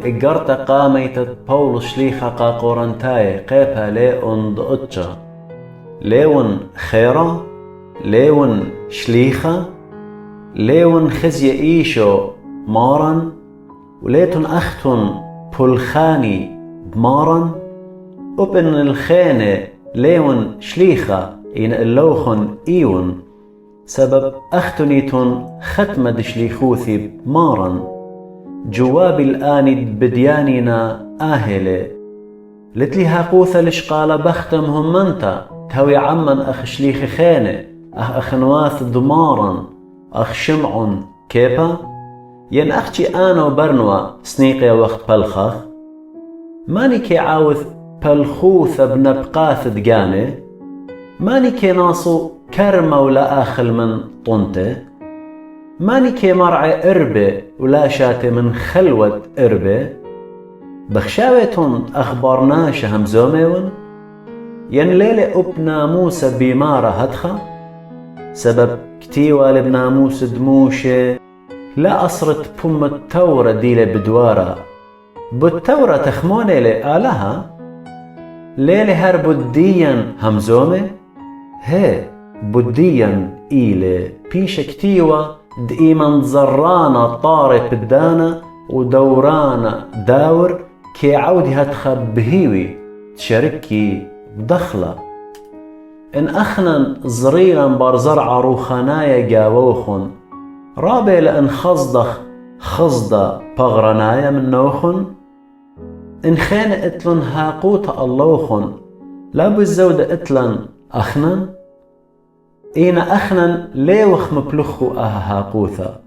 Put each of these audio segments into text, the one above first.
إجرت قاميت بولو شليخة قاقورنتاي قيبها ليون دقتشا ليون خيرا ليون شليخة ليون خزي إيشو مارن وليتن أختن بولخاني بمارن وبن الخانة ليون شليخة إن اللوخن إيون سبب أختنيتن ختمة شليخوثي بمارن جواب الآن بدياننا آهلة لتلي هاقوثة لشقالة بختمهم منتا تهوي عمن أخ شليخ خانة أخ نواث دمارا أخ شمع كيبا ين أختي أنا وبرنوا سنيقيا وقت بلخخ ماني كي عاوث بلخوثة بنبقاث دقانة ماني كي ناصو كرمة ولا آخل من طنته ماني كي مرعي إربة ولا شاتي من خلوة إربة بخشاوتون أخبارناش همزوميون ين ليلة أب ناموس بيمارة هدخة سبب كتيوة لبناموس دموشة لا أصرت بم التورة ديلة بدوارة بالتورة تخموني لآلها ليلة هر بديا همزومي هي بديا إيلة بيش كتيوة دقيما زرانا طارق بدانا ودورانا داور كي عودي هدخة بهيوي تشاركي بدخلة إن أخنا زريلا برزرع روخانايا جاووخن رابع لأن خصدة بغرنايا من نوخن إن خان إتلن هاقوت اللوخن لا بالزودة إتلن أخنا إين أخنا ليوخ مبلخو هاقوثا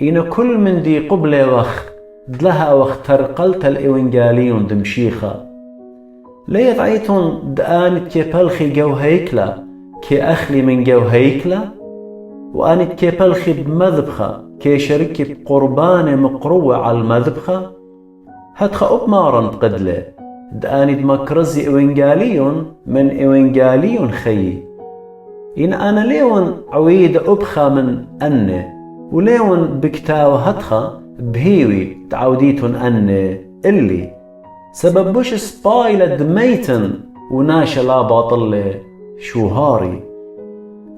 إين كل من دي قبل وخ دلها وقت ترقلت الإوانجاليون دمشيخة ليه ضعيتون دآنت كي بلخي جو هيكلا كي أخلي من جو هيكلا وآنت كي بلخي بمذبخة كي شركي بقربان مقروة على المذبخة هدخة أبمارن قدلة دآنت مكرزي إوانجاليون من إوانجاليون خيي إن أنا ليون عويد أبخى من أني وليون بكتاو هدخة بهيوي تعوديتون أني اللي سبب بوش سبايلة دميتن وناشا لا باطل شوهاري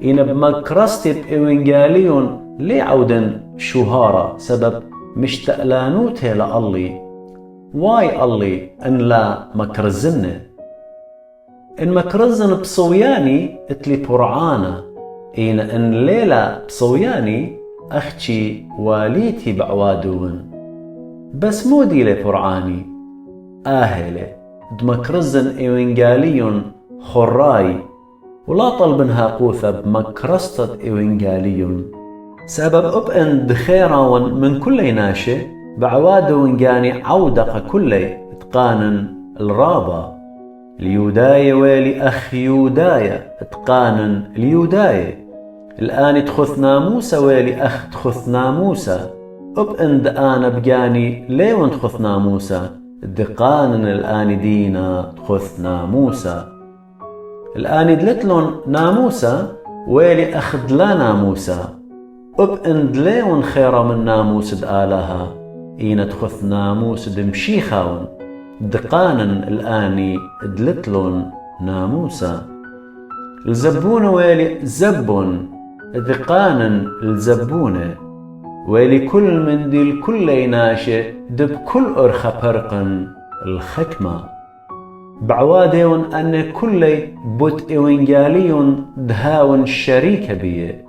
إن بمكرستي بإوانجاليون لي عودن شوهارة سبب مشتقلانوته لألي واي ألي أن لا مكرزنه إن مكرزن بصوياني اتلي برعانا إن ليلة بصوياني أختي واليتي بعوادون بس مو ديلي برعاني آهلة دمكرزن إيوانجاليون خراي ولا طلبن هاقوثة بمكرستة إيوانجاليون سبب أبئن دخيراون من كل ناشي بعوادون جاني عودق كلي اتقانن الرابة اليوداية ويلي أخ يوداية اتقانن اليوداية الآن تخث ناموسة ويلي أخ تخث ناموسة أبئن دآن بجاني ليون تخث ناموسة الدقانن الآن دينا تخث ناموسة الآن دلتلون ناموسة ويلي أخد لا ناموسة أبئن دليون خيرا من ناموس دآلها إين تخث ناموس دمشيخاون دقانن الآن دلتلون ناموسة الزبون ويلي زبون دقانن الزبونة ويلي كل من دي الكل ناشئ دب كل أرخى برقن الخكمة بعواديون أن كل بوت إوانجاليون دهاون شريكة بيه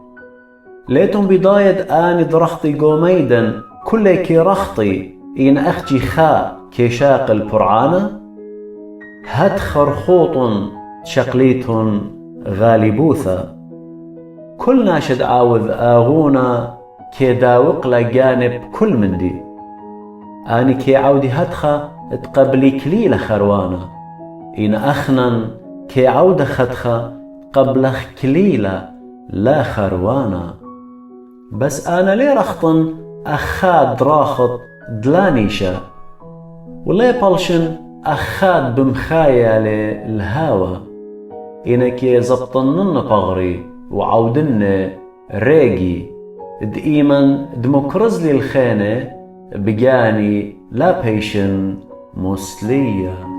ليتون بداية آن درختي قوميدا كل كي رختي إن أختي خا كي شاق البرعانة هد خرخوط شقليت غالبوثة كل ناشد عاوذ آغونا كي داوق لجانب كل من دي آني كي عودي هدخة تقبلي كليلة خروانا إن أخنا كي عودة خدخة قبلخ كليلة لا خروانا بس أنا لي رخطن أخاد راخط دلانيشة ولي بلشن أخاد بمخايا للهاوى إنكي زبطنن بغري وعودن ريجي دقيما دمكرز لي الخانة بجاني لا بيشن مسلية.